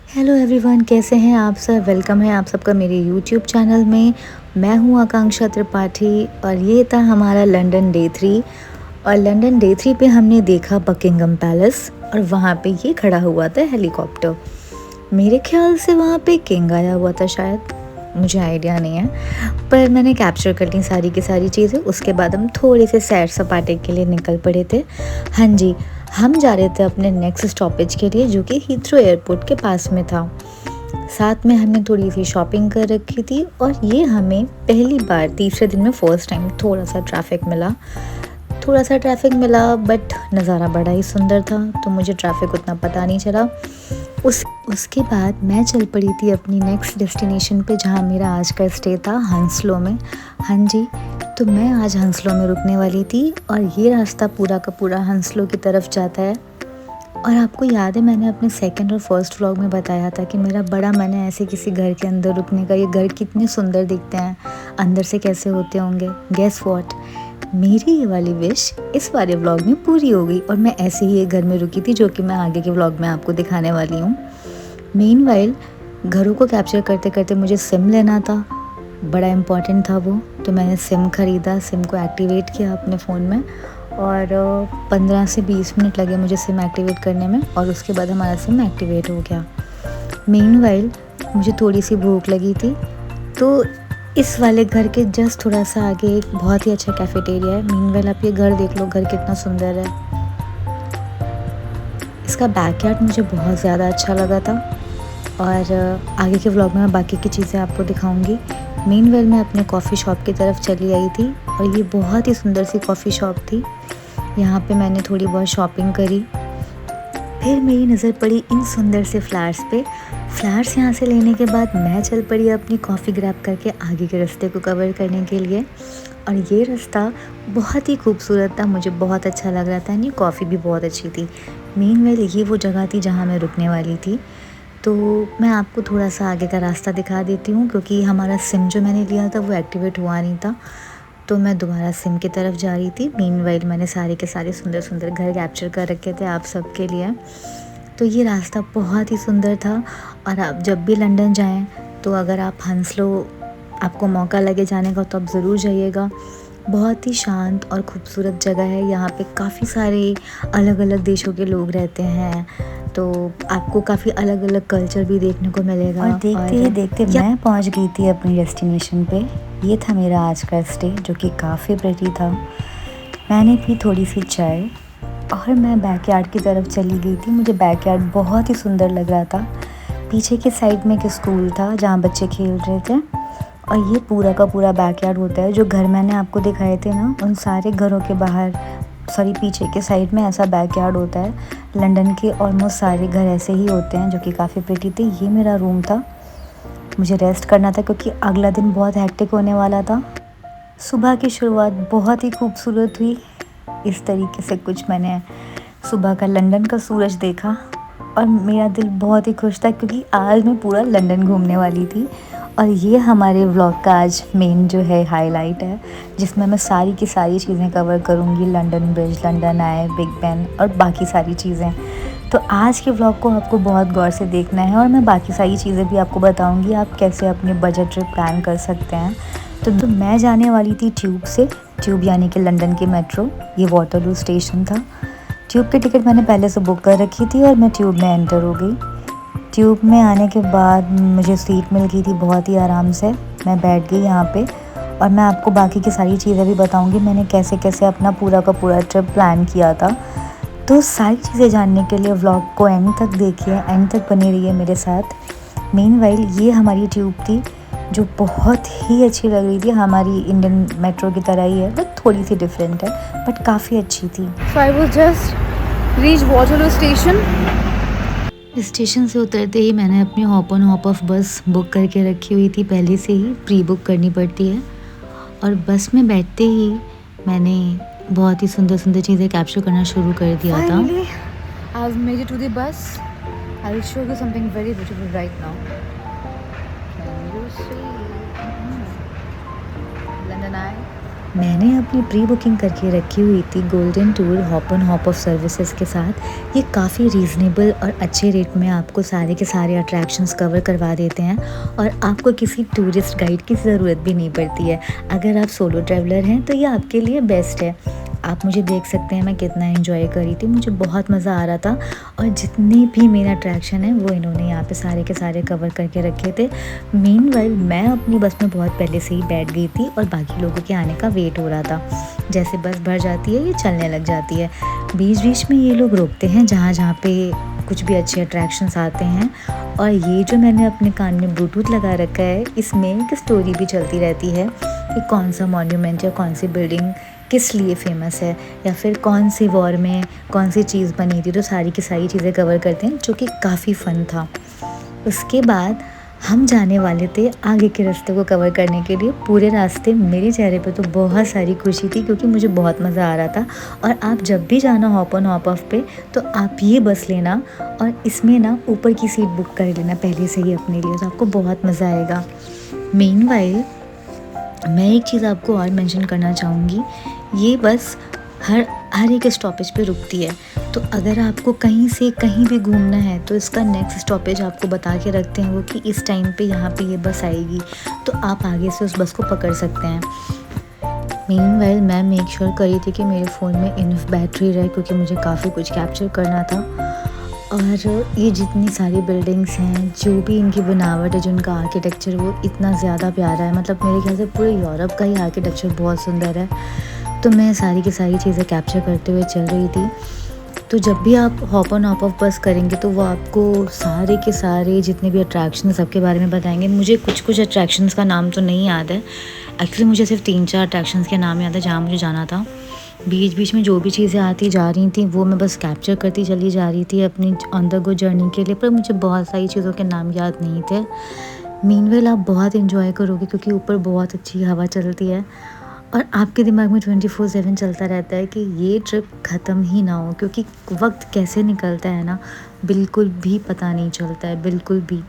Hello everyone, कैसे हैं आप सब। वेलकम है आप सबका मेरे यूट्यूब चैनल में। मैं हूं आकांक्षा त्रिपाठी और ये था हमारा लंदन डे 3। और लंदन डे 3 पे हमने देखा बकिंगम पैलेस और वहाँ पे ये खड़ा हुआ था हेलीकॉप्टर। मेरे ख्याल से वहाँ पे किंग आया हुआ था शायद, मुझे आइडिया नहीं है, पर मैंने कैप्चर कर ली सारी की सारी चीज़ें। उसके बाद हम थोड़े से सैर सपाटे के लिए निकल पड़े थे। हाँ जी, हम जा रहे थे अपने नेक्स्ट स्टॉपेज के लिए, जो कि हीथ्रो एयरपोर्ट के पास में था। साथ में हमने थोड़ी सी शॉपिंग कर रखी थी और ये हमें पहली बार तीसरे दिन में फर्स्ट टाइम थोड़ा सा ट्रैफिक मिला, बट नज़ारा बड़ा ही सुंदर था, तो मुझे ट्रैफिक उतना पता नहीं चला। उसके बाद मैं चल पड़ी थी अपनी नेक्स्ट डेस्टिनेशन पे, जहाँ मेरा आज का स्टे था हंसलो में। हाँ जी, तो मैं आज हंसलो में रुकने वाली थी और ये रास्ता पूरा का पूरा हंसलो की तरफ जाता है। और आपको याद है, मैंने अपने सेकंड और फर्स्ट व्लॉग में बताया था कि मेरा बड़ा मन है ऐसे किसी घर के अंदर रुकने का। ये घर कितने सुंदर दिखते हैं, अंदर से कैसे होते होंगे। गेस व्हाट, मेरी ये वाली विश इस वाले व्लॉग में पूरी हो गई और मैं ऐसे ही एक घर में रुकी थी, जो कि मैं आगे के व्लॉग में आपको दिखाने वाली हूँ। मीनवाइल घरों को कैप्चर करते करते मुझे सिम लेना था, बड़ा इम्पॉर्टेंट था वो, तो मैंने सिम ख़रीदा, सिम को एक्टिवेट किया अपने फ़ोन में और 15 से 20 मिनट लगे मुझे सिम एक्टिवेट करने में और उसके बाद हमारा सिम एक्टिवेट हो गया। मीनवाइल मुझे थोड़ी सी भूख लगी थी, तो इस वाले घर के जस्ट थोड़ा सा आगे एक बहुत ही अच्छा कैफेटेरिया है। मीनवाइल आप ये घर देख लो, घर कितना सुंदर है। इसका बैकयार्ड मुझे बहुत ज़्यादा अच्छा लगा था और आगे के व्लॉग में मैं बाकी की चीज़ें आपको दिखाऊंगी। मीनवेल मैं अपने कॉफ़ी शॉप की तरफ चली आई थी और ये बहुत ही सुंदर सी कॉफ़ी शॉप थी। यहाँ पे मैंने थोड़ी बहुत शॉपिंग करी। फिर मेरी नज़र पड़ी इन सुंदर से फ्लावर्स पे। फ्लावर्स यहाँ से लेने के बाद मैं चल पड़ी अपनी कॉफ़ी ग्रैब करके आगे के रास्ते को कवर करने के लिए। और ये रास्ता बहुत ही खूबसूरत था, मुझे बहुत अच्छा लग रहा था। ये कॉफ़ी भी बहुत अच्छी थी। मीनवेल ये वो जगह थी जहाँ मैं रुकने वाली थी। तो मैं आपको थोड़ा सा आगे का रास्ता दिखा देती हूँ, क्योंकि हमारा सिम जो मैंने लिया था वो एक्टिवेट हुआ नहीं था, तो मैं दोबारा सिम की तरफ जा रही थी। मीनवाइल मैंने सारे के सारे सुंदर सुंदर घर कैप्चर कर रखे थे आप सब के लिए। तो ये रास्ता बहुत ही सुंदर था और आप जब भी लंदन जाएं, तो अगर आप हंसलो आपको मौका लगे जाने का, तो आप ज़रूर जाइएगा। बहुत ही शांत और ख़ूबसूरत जगह है। यहाँ पे काफ़ी सारे अलग अलग देशों के लोग रहते हैं, तो आपको काफ़ी अलग अलग कल्चर भी देखने को मिलेगा। और देखते ही देखते मैं पहुँच गई थी अपनी डेस्टिनेशन पे। ये था मेरा आज का स्टे, जो कि काफ़ी प्रेटी था। मैंने पी थोड़ी सी चाय और मैं बैकयार्ड की तरफ चली गई थी। मुझे बैकयार्ड बहुत ही सुंदर लग रहा था। पीछे की साइड में एक स्कूल था जहाँ बच्चे खेल रहे थे और ये पूरा का पूरा बैकयार्ड होता है। जो घर मैंने आपको दिखाए थे ना, उन सारे घरों के बाहर, सॉरी पीछे के साइड में ऐसा बैकयार्ड होता है। लंदन के ऑलमोस्ट सारे घर ऐसे ही होते हैं, जो कि काफ़ी प्रिटी थे। ये मेरा रूम था, मुझे रेस्ट करना था क्योंकि अगला दिन बहुत हेक्टिक होने वाला था। सुबह की शुरुआत बहुत ही खूबसूरत हुई। इस तरीके से कुछ मैंने सुबह का लंदन का सूरज देखा और मेरा दिल बहुत ही खुश था, क्योंकि आज मैं पूरा लंदन घूमने वाली थी। और ये हमारे व्लॉग का आज मेन जो है हाईलाइट है, जिसमें मैं सारी की सारी चीज़ें कवर करूँगी। लंदन ब्रिज, लंदन आय, बिग बेन और बाकी सारी चीज़ें। तो आज के व्लॉग को आपको बहुत गौर से देखना है और मैं बाकी सारी चीज़ें भी आपको बताऊँगी, आप कैसे अपनी बजट ट्रिप प्लान कर सकते हैं। तो मैं जाने वाली थी ट्यूब से, ट्यूब यानी कि लंदन की मेट्रो। ये वाटरलू स्टेशन था। ट्यूब की टिकट मैंने पहले से बुक कर रखी थी और मैं ट्यूब में एंटर हो गई। ट्यूब में आने के बाद मुझे सीट मिल गई थी बहुत ही आराम से। मैं बैठ गई यहाँ पे और मैं आपको बाकी की सारी चीज़ें भी बताऊँगी, मैंने कैसे कैसे अपना पूरा का पूरा ट्रिप प्लान किया था। तो सारी चीज़ें जानने के लिए व्लॉग को एंड तक देखिए, एंड तक बनी रहिए मेरे साथ। मीनवाइल ये हमारी ट्यूब थी, जो बहुत ही अच्छी लग रही थी। हमारी इंडियन मेट्रो की तरह ही है, बट थोड़ी सी डिफरेंट है, बट काफ़ी अच्छी थी। So I was just reached Waterloo station. Station से उतरते ही मैंने अपनी हॉप ऑन हॉप ऑफ बस बुक करके रखी हुई थी, पहले से ही प्री बुक करनी पड़ती है। और बस में बैठते ही मैंने बहुत ही सुंदर सुंदर चीज़ें कैप्चर करना शुरू कर दिया था। Finally, I've made it to the bus. I'll show you something very beautiful right now. Can you see? London Eye. मैंने अपनी प्री बुकिंग करके रखी हुई थी golden tour hop on hop off services के साथ। ये काफ़ी रीज़नेबल और अच्छे रेट में आपको सारे के सारे अट्रैक्शंस कवर करवा देते हैं और आपको किसी टूरिस्ट गाइड की ज़रूरत भी नहीं पड़ती है। अगर आप सोलो ट्रैवलर हैं तो ये आपके लिए बेस्ट है। आप मुझे देख सकते हैं मैं कितना एंजॉय कर रही थी, मुझे बहुत मज़ा आ रहा था। और जितने भी मेन अट्रैक्शन है वो इन्होंने यहाँ पे सारे के सारे कवर करके रखे थे। मीनवाइल मैं अपनी बस में बहुत पहले से ही बैठ गई थी और बाकी लोगों के आने का वेट हो रहा था। जैसे बस भर जाती है ये चलने लग जाती है। बीच बीच में ये लोग रोकते हैं जहाँ जहाँ पे कुछ भी अच्छे अट्रैक्शंस आते हैं। और ये जो मैंने अपने कान में ब्लूटूथ लगा रखा है, इसमें एक स्टोरी भी चलती रहती है कि कौन सा मॉन्यूमेंट या कौन सी बिल्डिंग किस लिए फ़ेमस है या फिर कौन सी वॉर में कौन सी चीज़ बनी थी। तो सारी की सारी चीज़ें कवर करते हैं जो कि काफ़ी फ़न था। उसके बाद हम जाने वाले थे आगे के रास्ते को कवर करने के लिए। पूरे रास्ते मेरे चेहरे पे तो बहुत सारी खुशी थी क्योंकि मुझे बहुत मज़ा आ रहा था। और आप जब भी जाना हॉप ऑन हॉप ऑफ पे तो आप ये बस लेना और इसमें ना ऊपर की सीट बुक कर लेना पहले से ही अपने लिए, तो आपको बहुत मज़ा आएगा। मीनवाइल मैं एक चीज़ आपको और मेंशन करना चाहूँगी, ये बस हर एक स्टॉपेज पे रुकती है। तो अगर आपको कहीं से कहीं भी घूमना है तो इसका नेक्स्ट स्टॉपेज आपको बता के रखते हैं वो कि इस टाइम पे यहाँ पे ये बस आएगी, तो आप आगे से उस बस को पकड़ सकते हैं। मीनवाइल मैं मेक श्योर करी थी कि मेरे फ़ोन में इनफ बैटरी रहे क्योंकि मुझे काफ़ी कुछ कैप्चर करना था। और ये जितनी सारी बिल्डिंग्स हैं, जो भी इनकी बनावट है, जो इनका आर्किटेक्चर, वो इतना ज़्यादा प्यारा है। मतलब मेरे ख्याल से पूरे यूरोप का ही आर्किटेक्चर बहुत सुंदर है। तो मैं सारी की सारी चीज़ें कैप्चर करते हुए चल रही थी। तो जब भी आप हॉप ऑन हॉप ऑफ बस करेंगे तो वो आपको सारे के सारे जितने भी अट्रैक्शन सबके बारे में बताएंगे। मुझे कुछ अट्रैक्शंस का नाम तो नहीं याद है, एक्चुअली मुझे सिर्फ 3-4 अट्रैक्शंस के नाम याद है जहाँ मुझे जाना था। बीच बीच में जो भी चीज़ें आती जा रही थी वो मैं बस कैप्चर करती चली जा रही थी अपनी ऑन द गो जर्नी के लिए, पर मुझे बहुत सारी चीज़ों के नाम याद नहीं थे। मीनवेल आप बहुत इन्जॉय करोगे क्योंकि ऊपर बहुत अच्छी हवा चलती है और आपके दिमाग में 24/7 चलता रहता है कि ये ट्रिप ख़त्म ही ना हो, क्योंकि वक्त कैसे निकलता है ना बिल्कुल भी पता नहीं चलता है, बिल्कुल भी।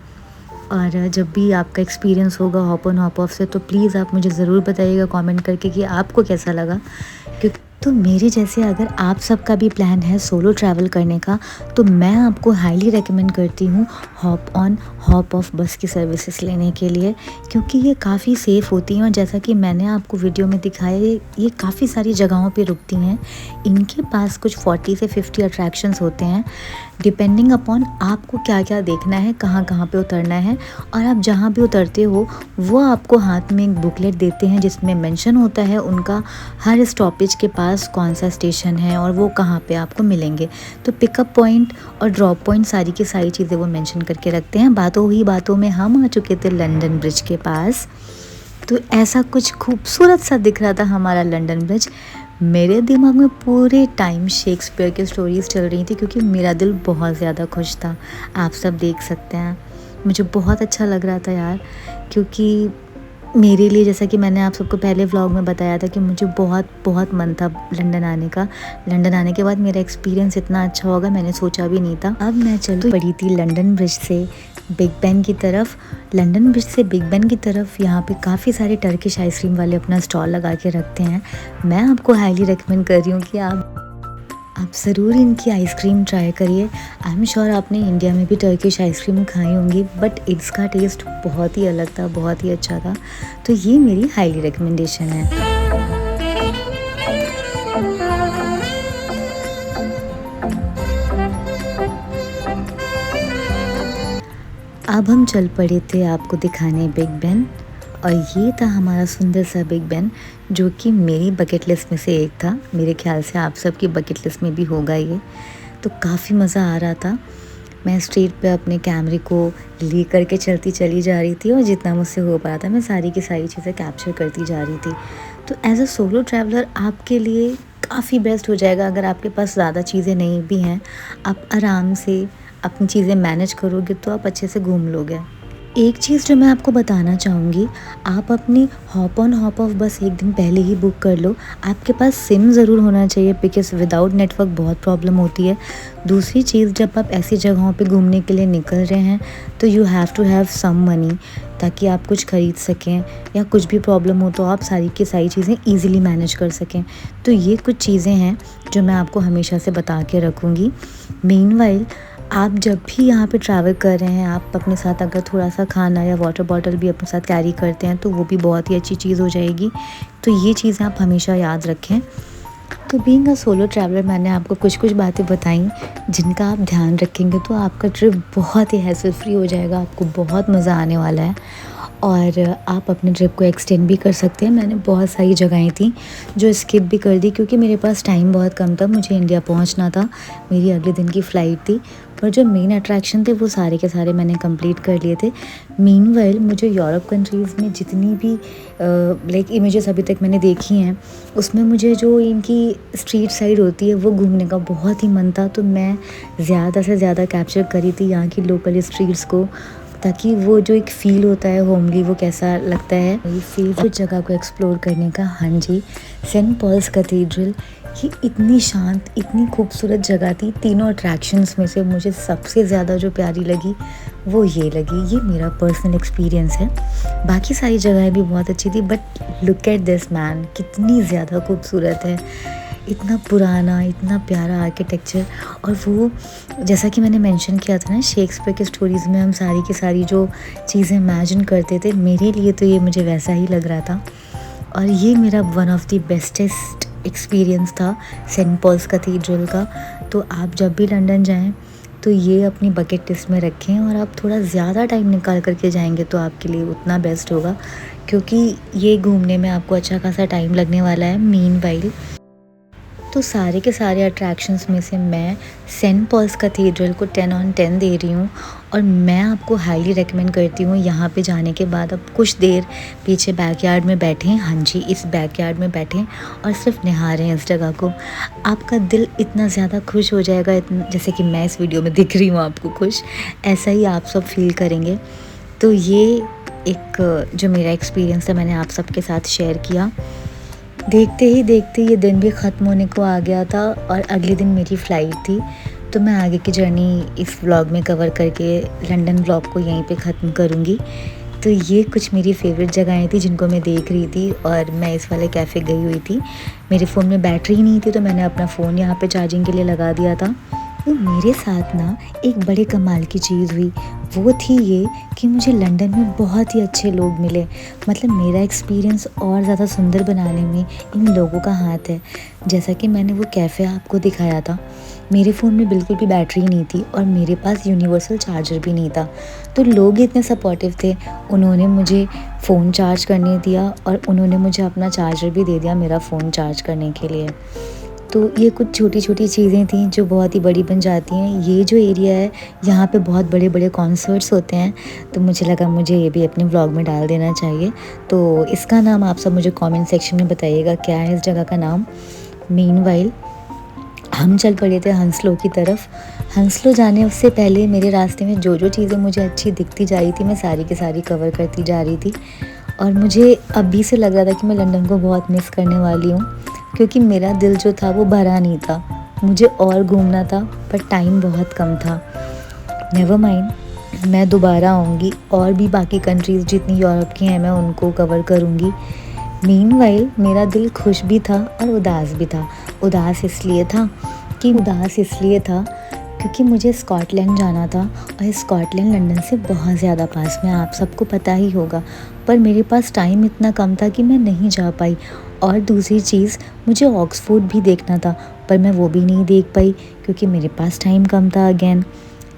और जब भी आपका एक्सपीरियंस होगा हॉप ऑन हॉप ऑफ से तो प्लीज़ आप मुझे ज़रूर बताइएगा कमेंट करके कि आपको कैसा लगा। क्योंकि तो मेरे जैसे अगर आप सबका भी प्लान है सोलो ट्रैवल करने का तो मैं आपको हाईली रेकमेंड करती हूँ हॉप ऑन हॉप ऑफ बस की सर्विसेज लेने के लिए, क्योंकि ये काफ़ी सेफ़ होती हैं और जैसा कि मैंने आपको वीडियो में दिखाया ये काफ़ी सारी जगहों पे रुकती हैं। इनके पास कुछ 40 से 50 अट्रैक्शंस होते हैं डिपेंडिंग अपॉन आपको क्या क्या देखना है, कहाँ कहाँ पे उतरना है। और आप जहाँ भी उतरते हो वो आपको हाथ में एक बुकलेट देते हैं जिसमें मेंशन होता है उनका हर स्टॉपेज के पास कौन सा स्टेशन है और वो कहाँ पे आपको मिलेंगे। तो पिकअप पॉइंट और ड्रॉप पॉइंट सारी की सारी चीज़ें वो मेंशन करके रखते हैं। बातों ही बातों में हम आ चुके थे लंदन ब्रिज के पास। तो ऐसा कुछ खूबसूरत सा दिख रहा था हमारा लंदन ब्रिज। मेरे दिमाग में पूरे टाइम शेक्सपियर की स्टोरीज़ चल रही थी क्योंकि मेरा दिल बहुत ज़्यादा खुश था। आप सब देख सकते हैं मुझे बहुत अच्छा लग रहा था यार, क्योंकि मेरे लिए जैसा कि मैंने आप सबको पहले व्लॉग में बताया था कि मुझे बहुत बहुत मन था लंदन आने का। लंदन आने के बाद मेरा एक्सपीरियंस इतना अच्छा होगा मैंने सोचा भी नहीं था। अब मैं चल पड़ी थी लंदन ब्रिज से बिग बेन की तरफ। लंदन ब्रिज से बिग बेन की तरफ यहाँ पे काफ़ी सारे टर्किश आइसक्रीम वाले अपना स्टॉल लगा के रखते हैं। मैं आपको हाईली रिकमेंड कर रही हूँ कि आप ज़रूर इनकी आइसक्रीम ट्राई करिए। आई एम श्योर आपने इंडिया में भी टर्किश आइसक्रीम खाई होंगी बट इसका टेस्ट बहुत ही अलग था, बहुत ही अच्छा था। तो ये मेरी हाईली रिकमेंडेशन है। अब हम चल पड़े थे आपको दिखाने बिग बेन और ये था हमारा सुंदर सा बिग बेन जो कि मेरी बकेट लिस्ट में से एक था। मेरे ख्याल से आप सबकी बकेट लिस्ट में भी होगा ये। तो काफ़ी मज़ा आ रहा था। मैं स्ट्रीट पे अपने कैमरे को ले करके चली जा रही थी और जितना मुझसे हो पा रहा था मैं सारी की सारी चीज़ें कैप्चर करती जा रही थी। तो एज अ सोलो ट्रैवलर आपके लिए काफ़ी बेस्ट हो जाएगा। अगर आपके पास ज़्यादा चीज़ें नहीं भी हैं, आप आराम से अपनी चीज़ें मैनेज करोगे तो आप अच्छे से घूम लोगे। एक चीज़ जो मैं आपको बताना चाहूँगी, आप अपनी हॉप ऑन हॉप ऑफ बस एक दिन पहले ही बुक कर लो। आपके पास सिम ज़रूर होना चाहिए बिकॉज़ विदाउट नेटवर्क बहुत प्रॉब्लम होती है। दूसरी चीज़, जब आप ऐसी जगहों पे घूमने के लिए निकल रहे हैं तो you have to have some money, ताकि आप कुछ ख़रीद सकें या कुछ भी प्रॉब्लम हो तो आप सारी की सारी चीज़ें ईज़िली मैनेज कर सकें। तो ये कुछ चीज़ें हैं जो मैं आपको हमेशा से बता के रखूँगी। मीनवाइल आप जब भी यहाँ पे ट्रैवल कर रहे हैं, आप अपने साथ अगर थोड़ा सा खाना या वाटर बॉटल भी अपने साथ कैरी करते हैं तो वो भी बहुत ही अच्छी चीज़ हो जाएगी। तो ये चीज़ें आप हमेशा याद रखें। तो बीइंग अ सोलो ट्रैवलर, मैंने आपको कुछ कुछ बातें बताई जिनका आप ध्यान रखेंगे तो आपका ट्रिप बहुत ही हैसल फ्री हो जाएगा। आपको बहुत मज़ा आने वाला है और आप अपने ट्रिप को एक्सटेंड भी कर सकते हैं। मैंने बहुत सारी जगहें थी जो स्किप भी कर दी क्योंकि मेरे पास टाइम बहुत कम था, मुझे इंडिया पहुंचना था, मेरी अगले दिन की फ़्लाइट थी। पर जो मेन अट्रैक्शन थे वो सारे के सारे मैंने कंप्लीट कर लिए थे। मीनवाइल मुझे यूरोप कंट्रीज़ में जितनी भी लाइक इमेजेस अभी तक मैंने देखी हैं, उसमें मुझे जो इनकी स्ट्रीट साइड होती है वो घूमने का बहुत ही मन था। तो मैं ज़्यादा से ज़्यादा कैप्चर करी थी यहाँ की लोकल स्ट्रीट्स को, ताकि वो जो एक फ़ील होता है होमली, वो कैसा लगता है। मेरी फेवरेट जगह को एक्सप्लोर करने का, हाँ जी, सेंट पॉल्स कैथेड्रल। ये इतनी शांत, इतनी खूबसूरत जगह थी। तीनों अट्रैक्शंस में से मुझे सबसे ज़्यादा जो प्यारी लगी वो ये लगी। ये मेरा पर्सनल एक्सपीरियंस है। बाकी सारी जगहें भी बहुत अच्छी थी but look at this man, कितनी ज़्यादा खूबसूरत है। इतना पुराना, इतना प्यारा आर्किटेक्चर। और वो जैसा कि मैंने मेंशन किया था ना, शेक्सपियर की स्टोरीज़ में हम सारी की सारी जो चीज़ें इमेजिन करते थे, मेरे लिए तो ये मुझे वैसा ही लग रहा था। और ये मेरा one of the bestest experience था सेंट पॉल्स कैथेड्रल का। तो आप जब भी लंदन जाएं तो ये अपनी बकेट लिस्ट में रखें और आप थोड़ा ज़्यादा टाइम निकाल करके जाएंगे तो आपके लिए उतना बेस्ट होगा, क्योंकि ये घूमने में आपको अच्छा खासा टाइम लगने वाला है। मीनवाइल तो सारे के सारे अट्रैक्शंस में से मैं सेंट पॉल्स कैथेड्रल को 10 on 10 दे रही हूँ। और मैं आपको हाईली रेकमेंड करती हूँ यहाँ पे जाने के बाद आप कुछ देर पीछे बैकयार्ड में बैठें, हाँ जी, इस बैकयार्ड में बैठें और सिर्फ निहारें इस जगह को। आपका दिल इतना ज़्यादा खुश हो जाएगा, इतना जैसे कि मैं इस वीडियो में दिख रही हूँ आपको खुश, ऐसा ही आप सब फील करेंगे। तो ये एक जो मेरा एक्सपीरियंस था मैंने आप सबके साथ शेयर किया। देखते ही देखते ये दिन भी ख़त्म होने को आ गया था और अगले दिन मेरी फ़्लाइट थी। तो मैं आगे की जर्नी इस व्लॉग में कवर करके लंदन व्लॉग को यहीं पे ख़त्म करूँगी। तो ये कुछ मेरी फेवरेट जगहें थी जिनको मैं देख रही थी और मैं इस वाले कैफ़े गई हुई थी। मेरे फ़ोन में बैटरी ही नहीं थी तो मैंने अपना फ़ोन यहाँ पे चार्जिंग के लिए लगा दिया था। तो मेरे साथ ना एक बड़े कमाल की चीज़ हुई, वो थी ये कि मुझे लंदन में बहुत ही अच्छे लोग मिले। मतलब मेरा एक्सपीरियंस और ज़्यादा सुंदर बनाने में इन लोगों का हाथ है। जैसा कि मैंने वो कैफ़े आपको दिखाया था, मेरे फ़ोन में बिल्कुल भी बैटरी नहीं थी और मेरे पास यूनिवर्सल चार्जर भी नहीं था। तो लोग इतने सपोर्टिव थे, उन्होंने मुझे फ़ोन चार्ज करने दिया और उन्होंने मुझे अपना चार्जर भी दे दिया मेरा फ़ोन चार्ज करने के लिए। तो ये कुछ छोटी छोटी चीज़ें थी जो बहुत ही बड़ी बन जाती हैं। ये जो एरिया है यहाँ पे बहुत बड़े बड़े कॉन्सर्ट्स होते हैं, तो मुझे लगा मुझे ये भी अपने व्लॉग में डाल देना चाहिए। तो इसका नाम आप सब मुझे कमेंट सेक्शन में बताइएगा क्या है इस जगह का नाम। मीनवाइल हम चल पड़े थे हंसलो की तरफ। हंसलो जाने उससे पहले मेरे रास्ते में जो जो चीज़ें मुझे अच्छी दिखती जा रही थी मैं सारी की सारी कवर करती जा रही थी। और मुझे अभी से लग रहा था कि मैं लंदन को बहुत मिस करने वाली हूँ, क्योंकि मेरा दिल जो था वो भरा नहीं था, मुझे और घूमना था पर टाइम बहुत कम था। नेवर माइंड, मैं दोबारा आऊँगी और भी बाकी कंट्रीज़ जितनी यूरोप की हैं मैं उनको कवर करूँगी। मीनवाइल मेरा दिल खुश भी था और उदास भी था। उदास इसलिए था क्योंकि मुझे स्कॉटलैंड जाना था और स्कॉटलैंड लंदन से बहुत ज़्यादा पास में, आप सबको पता ही होगा। पर मेरे पास टाइम इतना कम था कि मैं नहीं जा पाई। और दूसरी चीज़, मुझे ऑक्सफोर्ड भी देखना था पर मैं वो भी नहीं देख पाई क्योंकि मेरे पास टाइम कम था अगेन।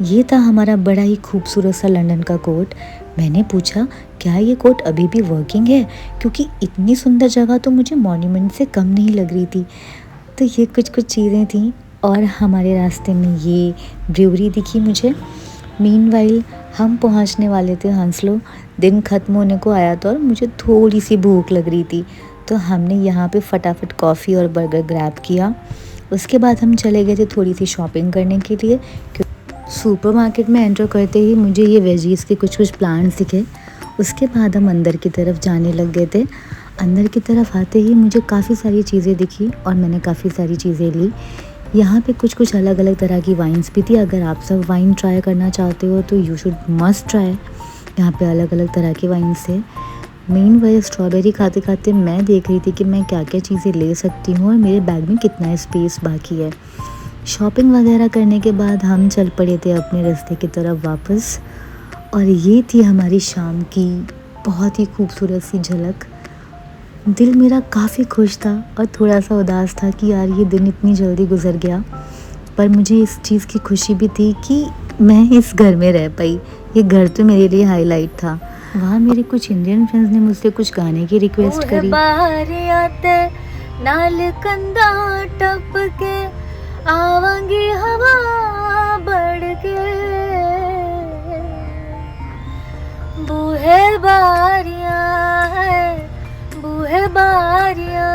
ये था हमारा बड़ा ही खूबसूरत सा लंदन का कोर्ट। मैंने पूछा क्या ये कोर्ट अभी भी वर्किंग है, क्योंकि इतनी सुंदर जगह तो मुझे मॉन्यूमेंट से कम नहीं लग रही थी। तो ये कुछ चीज़ें थी और हमारे रास्ते में ये ब्रूअरी दिखी मुझे। मीनवाइल हम पहुंचने वाले थे हंसलो, दिन ख़त्म होने को आया था और मुझे थोड़ी सी भूख लग रही थी, तो हमने यहाँ पे फटाफट कॉफ़ी और बर्गर ग्रैब किया। उसके बाद हम चले गए थे थोड़ी सी शॉपिंग करने के लिए। सुपरमार्केट में एंटर करते ही मुझे ये वेजीज़ के कुछ प्लांट्स दिखे। उसके बाद हम अंदर की तरफ जाने लग गए थे। अंदर की तरफ आते ही मुझे काफ़ी सारी चीज़ें दिखी और मैंने काफ़ी सारी चीज़ें ली। यहाँ पे कुछ अलग अलग तरह की वाइन्स भी थी। अगर आप सब वाइन ट्राई करना चाहते हो तो यू शुड मस्ट ट्राई। यहाँ पे अलग अलग तरह के वाइन्स थे। मीनवाइल स्ट्रॉबेरी खाते खाते मैं देख रही थी कि मैं क्या क्या चीज़ें ले सकती हूँ और मेरे बैग में कितना स्पेस बाकी है। शॉपिंग वगैरह करने के बाद हम चल पड़े थे अपने रास्ते की तरफ वापस। और ये थी हमारी शाम की बहुत ही खूबसूरत सी झलक। दिल मेरा काफ़ी खुश था और थोड़ा सा उदास था कि यार ये दिन इतनी जल्दी गुजर गया, पर मुझे इस चीज़ की खुशी भी थी कि मैं इस घर में रह पाई। ये घर तो मेरे लिए हाईलाइट था। वहाँ मेरे कुछ इंडियन फ्रेंड्स ने मुझसे कुछ गाने की रिक्वेस्ट करी। नाल कंधा टप के आवांगी हवा बढ़ के, बूहे बारियां है, बूहे बारियां,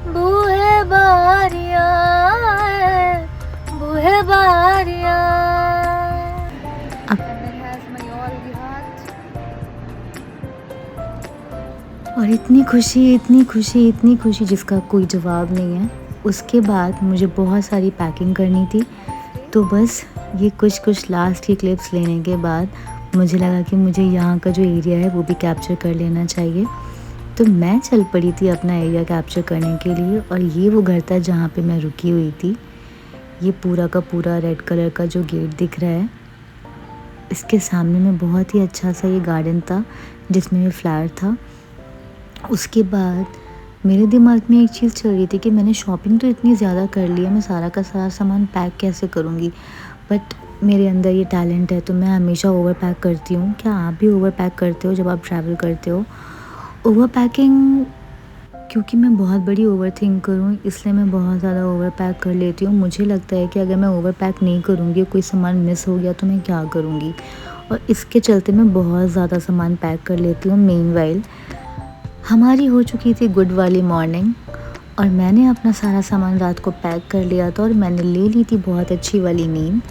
बूहे बारियां है, बूहे बारियां। और इतनी खुशी जिसका कोई जवाब नहीं है। उसके बाद मुझे बहुत सारी पैकिंग करनी थी, तो बस ये कुछ लास्ट की क्लिप्स लेने के बाद मुझे लगा कि मुझे यहाँ का जो एरिया है वो भी कैप्चर कर लेना चाहिए। तो मैं चल पड़ी थी अपना एरिया कैप्चर करने के लिए। और ये वो घर था जहाँ पे मैं रुकी हुई थी। ये पूरा का पूरा रेड कलर का जो गेट दिख रहा है, इसके सामने में बहुत ही अच्छा सा ये गार्डन था जिसमें ये फ्लावर था। उसके बाद मेरे दिमाग में एक चीज़ चल रही थी कि मैंने शॉपिंग तो इतनी ज़्यादा कर ली है, मैं सारा का सारा सामान पैक कैसे करूँगी। बट मेरे अंदर ये टैलेंट है, तो मैं हमेशा ओवर पैक करती हूँ। क्या आप भी ओवर पैक करते हो जब आप ट्रैवल करते हो? ओवर पैकिंग, क्योंकि मैं बहुत बड़ी ओवर थिंकर हूँ, इसलिए मैं बहुत ज़्यादा ओवर पैक कर लेती हूँ। मुझे लगता है कि अगर मैं ओवर पैक नहीं करूँगी, कोई सामान मिस हो गया तो मैं क्या करूँगी, और इसके चलते मैं बहुत ज़्यादा सामान पैक कर लेती हूँ। मीनवाइल हमारी हो चुकी थी गुड वाली मॉर्निंग और मैंने अपना सारा सामान रात को पैक कर लिया था और मैंने ले ली थी बहुत अच्छी वाली नींद।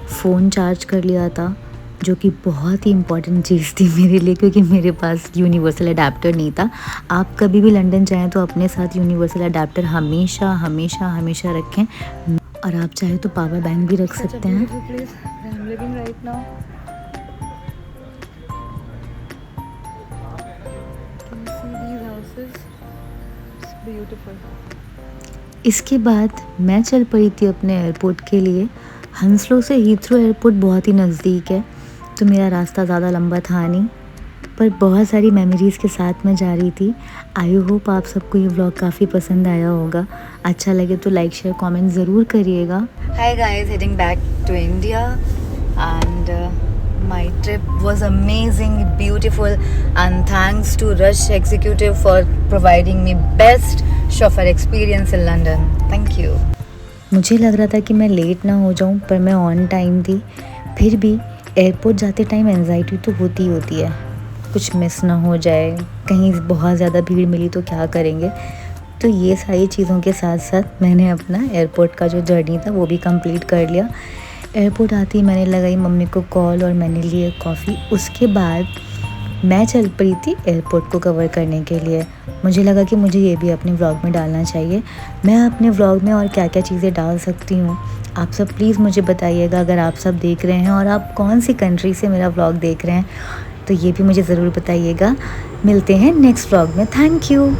फ़ोन चार्ज कर लिया था, जो कि बहुत ही इम्पॉर्टेंट चीज़ थी मेरे लिए, क्योंकि मेरे पास यूनिवर्सल अडेप्टर नहीं था। आप कभी भी लंदन जाएं तो अपने साथ यूनिवर्सल अडेप्टर हमेशा हमेशा हमेशा रखें, और आप चाहे तो पावर बैंक भी रख सकते हैं। इसके बाद मैं चल पड़ी थी अपने एयरपोर्ट के लिए। हंसलो से हीथ्रो एयरपोर्ट बहुत ही नज़दीक है, तो मेरा रास्ता ज़्यादा लंबा था नहीं, पर बहुत सारी मेमोरीज़ के साथ मैं जा रही थी। आई होप आप सबको ये व्लॉग काफ़ी पसंद आया होगा। अच्छा लगे तो लाइक शेयर कमेंट ज़रूर करिएगा। Hi guys, heading back to India and my trip was amazing, beautiful, and thanks to Rush Executive for providing me best chauffeur experience in London. Thank you. मुझे लग रहा था कि मैं लेट ना हो जाऊं, पर मैं ऑन टाइम थी। फिर भी एयरपोर्ट जाते टाइम एंजाइटी तो होती है, कुछ मिस ना हो जाए, कहीं बहुत ज़्यादा भीड़ मिली तो क्या करेंगे। तो ये सारी चीज़ों के साथ साथ मैंने अपना एयरपोर्ट का जो जर्नी था वो भी कंप्लीट कर लिया। एयरपोर्ट आती मैंने लगाई मम्मी को कॉल और मैंने लिए कॉफ़ी। उसके बाद मैं चल पड़ी थी एयरपोर्ट को कवर करने के लिए। मुझे लगा कि मुझे ये भी अपने व्लॉग में डालना चाहिए। मैं अपने व्लॉग में और क्या क्या चीज़ें डाल सकती हूँ, आप सब प्लीज़ मुझे बताइएगा। अगर आप सब देख रहे हैं और आप कौन सी कंट्री से मेरा व्लॉग देख रहे हैं तो ये भी मुझे ज़रूर बताइएगा। मिलते हैं नेक्स्ट व्लॉग में। Thank you.